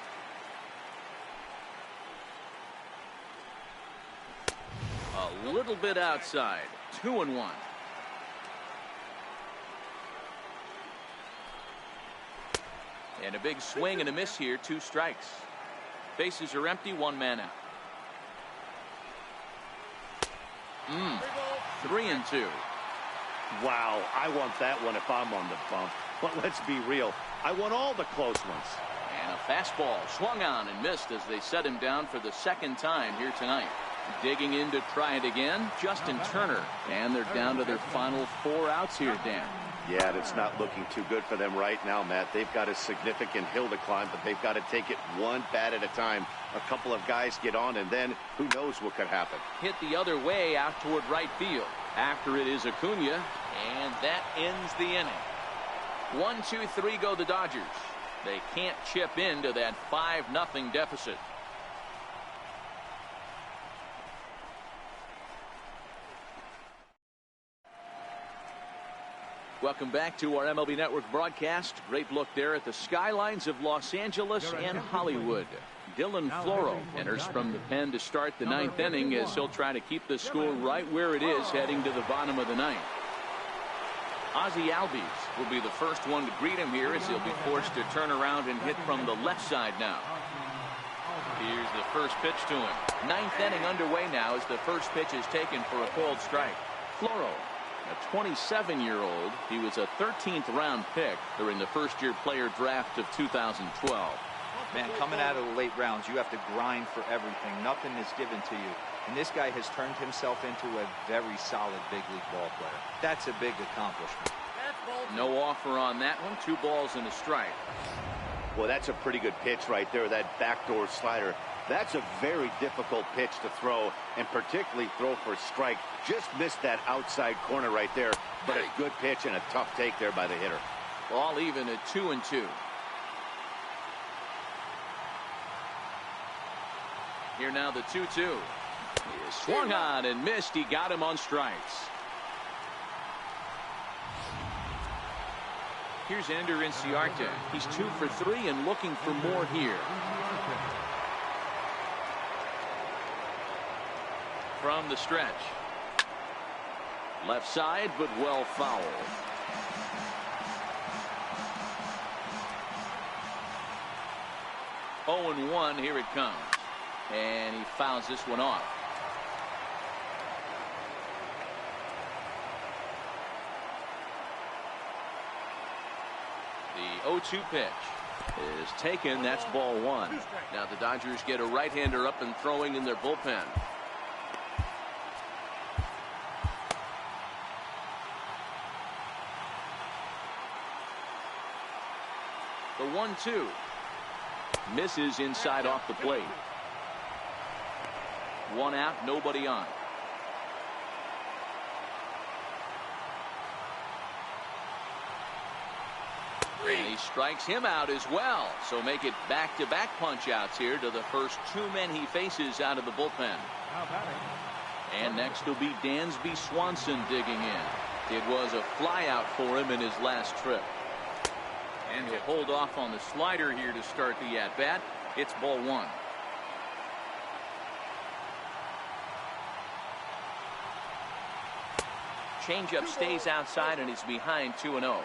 A little bit outside. 2-1. And a big swing and a miss here. 2 strikes. Bases are empty. 1 man out. 3-2. Wow, I want that one if I'm on the bump. But let's be real. I want all the close ones. And a fastball swung on and missed as they set him down for the second time here tonight. Digging in to try it again, Justin Turner. And they're down to their final 4 outs here, Dan. Yeah, and it's not looking too good for them right now, Matt. They've got a significant hill to climb, but they've got to take it one bat at a time. A couple of guys get on, and then who knows what could happen. Hit the other way out toward right field. After it is Acuna, and that ends the inning. 1, 2, 3 go the Dodgers. They can't chip into that 5-0 deficit. Welcome back to our MLB Network broadcast. Great look there at the skylines of Los Angeles and Hollywood. Dylan Floro enters from the pen to start the 9th inning as he'll try to keep the score right where it is heading to the bottom of the 9th. Ozzie Albies will be the first one to greet him here as he'll be forced to turn around and hit from the left side now. Here's the first pitch to him. 9th inning underway now as the first pitch is taken for a called strike. Floro, a 27-year-old. He was a 13th round pick during the first-year player draft of 2012. Man, coming out of the late rounds, you have to grind for everything. Nothing is given to you. And this guy has turned himself into a very solid big league ball player. That's a big accomplishment. No offer on that one. 2 balls and a strike. Well, that's a pretty good pitch right there, that backdoor slider. That's a very difficult pitch to throw, and particularly throw for a strike. Just missed that outside corner right there, but a good pitch and a tough take there by the hitter. All even at 2-2. Here now the 2-2. He is swung on and missed. He got him on strikes. Here's Ender Inciarte. He's 2 for 3 and looking for more here. From the stretch. Left side, but well fouled. 0-1. Here it comes. And he fouls this one off. The 0-2 pitch is taken. That's ball 1. Now the Dodgers get a right-hander up and throwing in their bullpen. The 1-2 misses inside off the plate. 1 out, nobody on. And he strikes him out as well. So make it back-to-back punch-outs here to the first 2 men he faces out of the bullpen. And next will be Dansby Swanson digging in. It was a flyout for him in his last trip. And he'll hold off on the slider here to start the at-bat. It's ball 1. Changeup stays outside and is behind 2-0.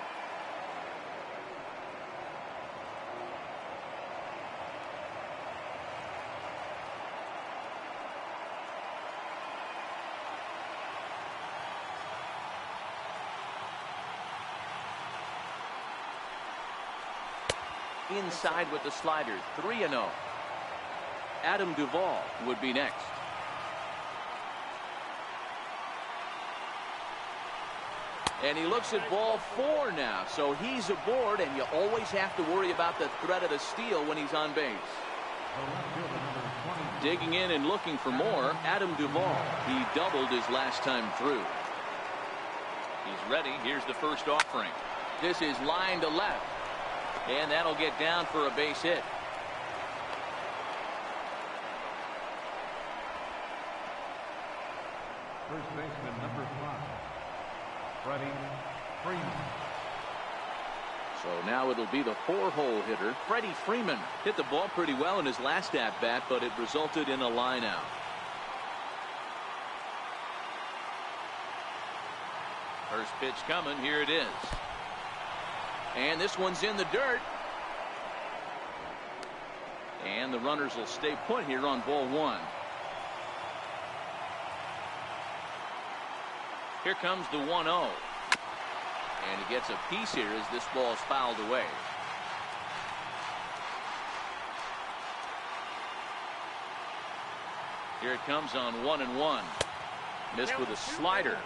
inside with the slider. 3-0. Adam Duvall would be next. And he looks at ball 4 now, so he's aboard, and you always have to worry about the threat of the steal when he's on base. Digging in and looking for more, Adam Duvall. He doubled his last time through. He's ready. Here's the first offering. This is line to left, and that'll get down for a base hit. First baseman number 5, Freddie Freeman. So now it'll be the 4-hole hitter, Freddie Freeman. Hit the ball pretty well in his last at-bat, but it resulted in a line out. First pitch coming. Here it is. And this one's in the dirt. And the runners will stay put here on ball 1. Here comes the 1-0. And he gets a piece here as this ball is fouled away. Here it comes on 1-1. Missed with a slider.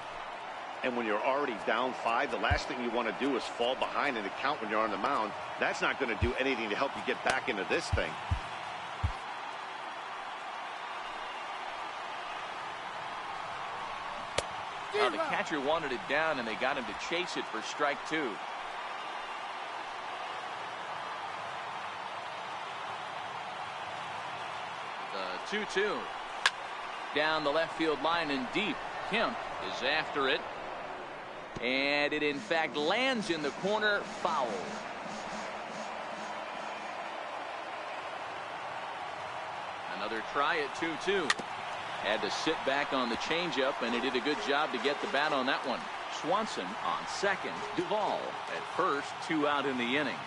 And when you're already down 5, the last thing you want to do is fall behind in the count when you're on the mound. That's not going to do anything to help you get back into this thing. Well, the catcher wanted it down, and they got him to chase it for strike 2. The 2-2. Down the left field line and deep. Kemp is after it. And it, in fact, lands in the corner. Foul. Another try at 2-2. Had to sit back on the changeup, and he did a good job to get the bat on that one. Swanson on second. Duvall at first. 2 out in the inning.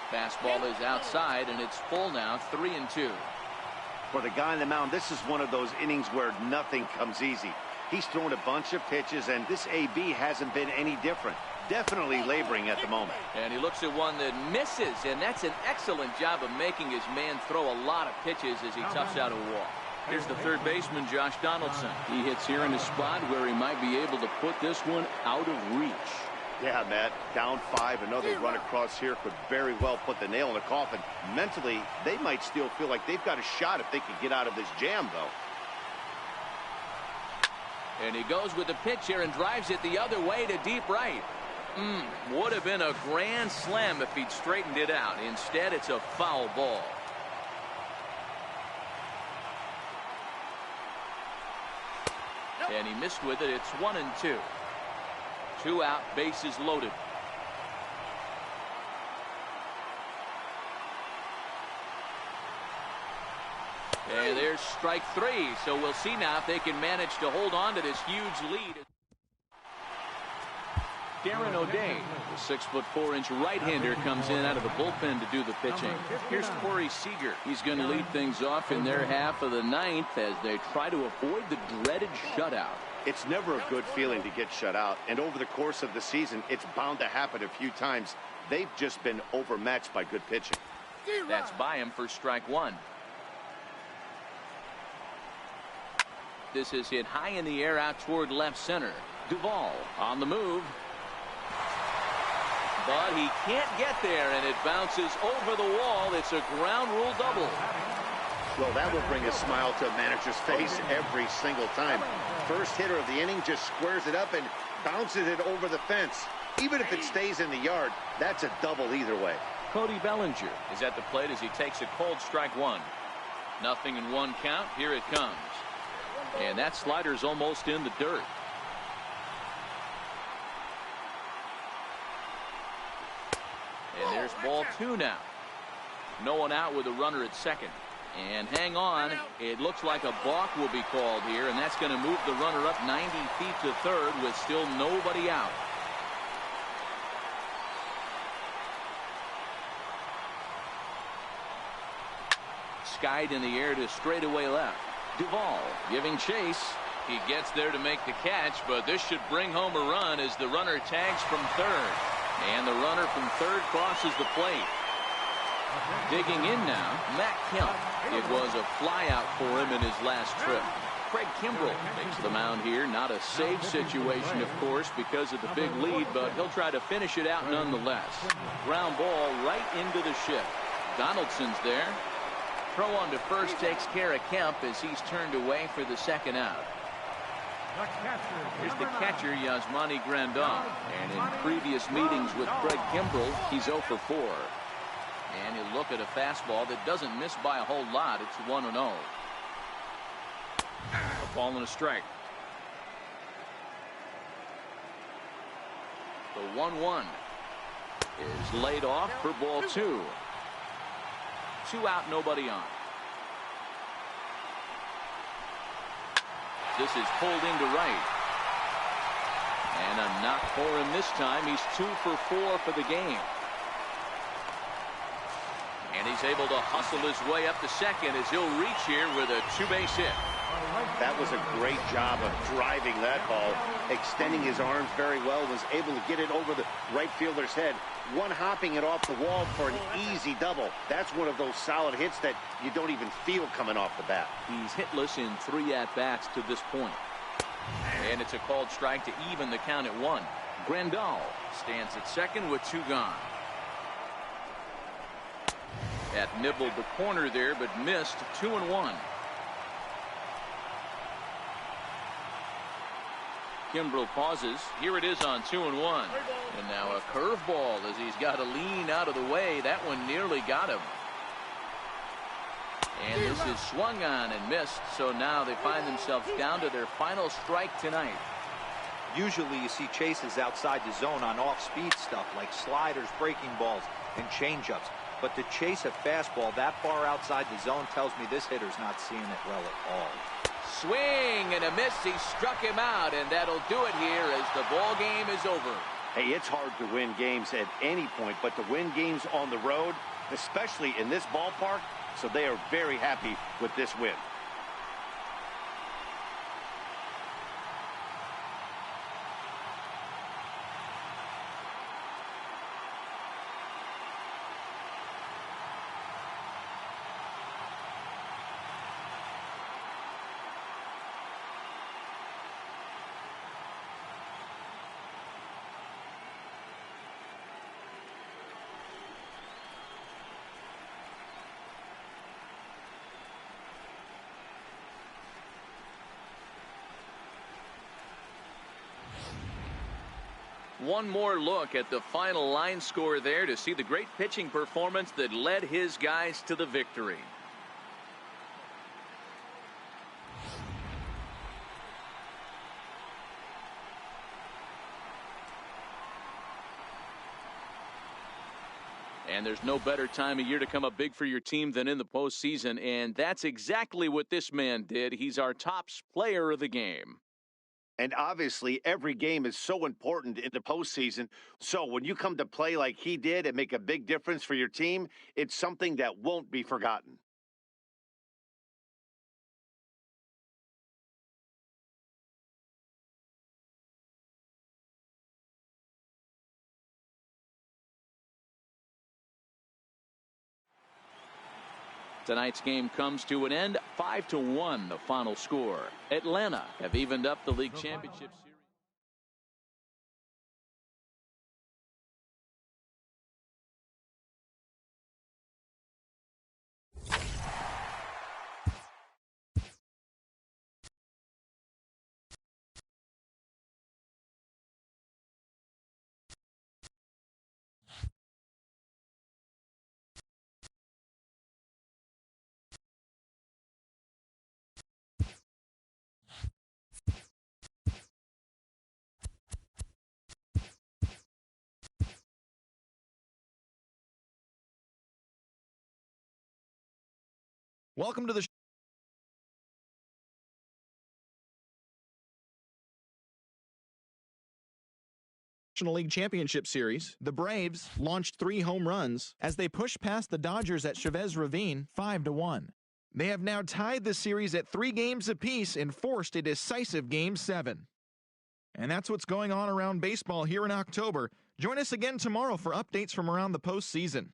Fastball is outside, and it's full now. 3-2. For the guy on the mound, this is one of those innings where nothing comes easy. He's thrown a bunch of pitches, and this AB hasn't been any different. Definitely laboring at the moment. And he looks at one that misses, and that's an excellent job of making his man throw a lot of pitches as he toughs out a walk. Here's the third baseman, Josh Donaldson. He hits here in a spot where he might be able to put this one out of reach. Yeah, Matt, down 5, another run across here could very well put the nail in the coffin. Mentally, they might still feel like they've got a shot if they can get out of this jam, though. And he goes with the pitch here and drives it the other way to deep right. Would have been a grand slam if he'd straightened it out. Instead, it's a foul ball. And he missed with it. It's 1-2. 2 out, bases loaded. And there's strike 3. So we'll see now if they can manage to hold on to this huge lead. Darren O'Day, the 6'4" right-hander, comes in out of the bullpen to do the pitching. Here's Corey Seager. He's going to lead things off in their half of the 9th as they try to avoid the dreaded shutout. It's never a good feeling to get shut out, and over the course of the season, it's bound to happen a few times. They've just been overmatched by good pitching. That's by him for strike 1. This is hit high in the air out toward left center. Duvall on the move. But he can't get there, and it bounces over the wall. It's a ground rule double. Well, that will bring a smile to a manager's face every single time. First hitter of the inning just squares it up and bounces it over the fence. Even if it stays in the yard, that's a double either way. Cody Bellinger is at the plate as he takes a cold strike 1. Nothing in 1 count. Here it comes. And that slider's almost in the dirt. And there's ball 2 now. No one out with a runner at second. And hang on, it looks like a balk will be called here, and that's going to move the runner up 90 feet to third with still nobody out. Skied in the air to straightaway left. Duvall giving chase. He gets there to make the catch, but this should bring home a run as the runner tags from third. And the runner from third crosses the plate. Digging in now, Matt Kemp. It was a flyout for him in his last trip. Craig Kimbrell makes the mound here. Not a save situation, of course, because of the big lead, but he'll try to finish it out nonetheless. Ground ball right into the shift. Donaldson's there. Throw on to first takes care of Kemp as he's turned away for the second out. Here's the catcher, Yasmani Grandal. And in previous meetings with Craig Kimbrell, he's 0 for 4. And you look at a fastball that doesn't miss by a whole lot. It's 1-0. A ball and a strike. The 1-1 is laid off for ball 2. 2 out, nobody on. This is pulled into right. And a knock for him this time. He's 2 for 4 for the game. And he's able to hustle his way up to second as he'll reach here with a 2-base hit. That was a great job of driving that ball, extending his arms very well, was able to get it over the right fielder's head, one-hopping it off the wall for an easy double. That's one of those solid hits that you don't even feel coming off the bat. He's hitless in 3 at-bats to this point. And it's a called strike to even the count at 1. Grandal stands at second with 2 gone. That nibbled the corner there, but missed. 2-1. Kimbrell pauses. Here it is on 2-1. And now a curveball as he's got to lean out of the way. That one nearly got him. And this is swung on and missed. So now they find themselves down to their final strike tonight. Usually you see chases outside the zone on off-speed stuff like sliders, breaking balls, and changeups. But to chase a fastball that far outside the zone tells me this hitter's not seeing it well at all. Swing and a miss. He struck him out, and that'll do it here as the ball game is over. Hey, it's hard to win games at any point, but to win games on the road, especially in this ballpark, so they are very happy with this win. One more look at the final line score there to see the great pitching performance that led his guys to the victory. And there's no better time of year to come up big for your team than in the postseason, and that's exactly what this man did. He's our top player of the game. And obviously, every game is so important in the postseason. So when you come to play like he did and make a big difference for your team, it's something that won't be forgotten. Tonight's game comes to an end. 5-1 the final score. Atlanta have evened up the league championship series. Welcome to the National League Championship Series. The Braves launched 3 home runs as they pushed past the Dodgers at Chavez Ravine 5-1. They have now tied the series at 3 games apiece and forced a decisive Game 7. And that's what's going on around baseball here in October. Join us again tomorrow for updates from around the postseason.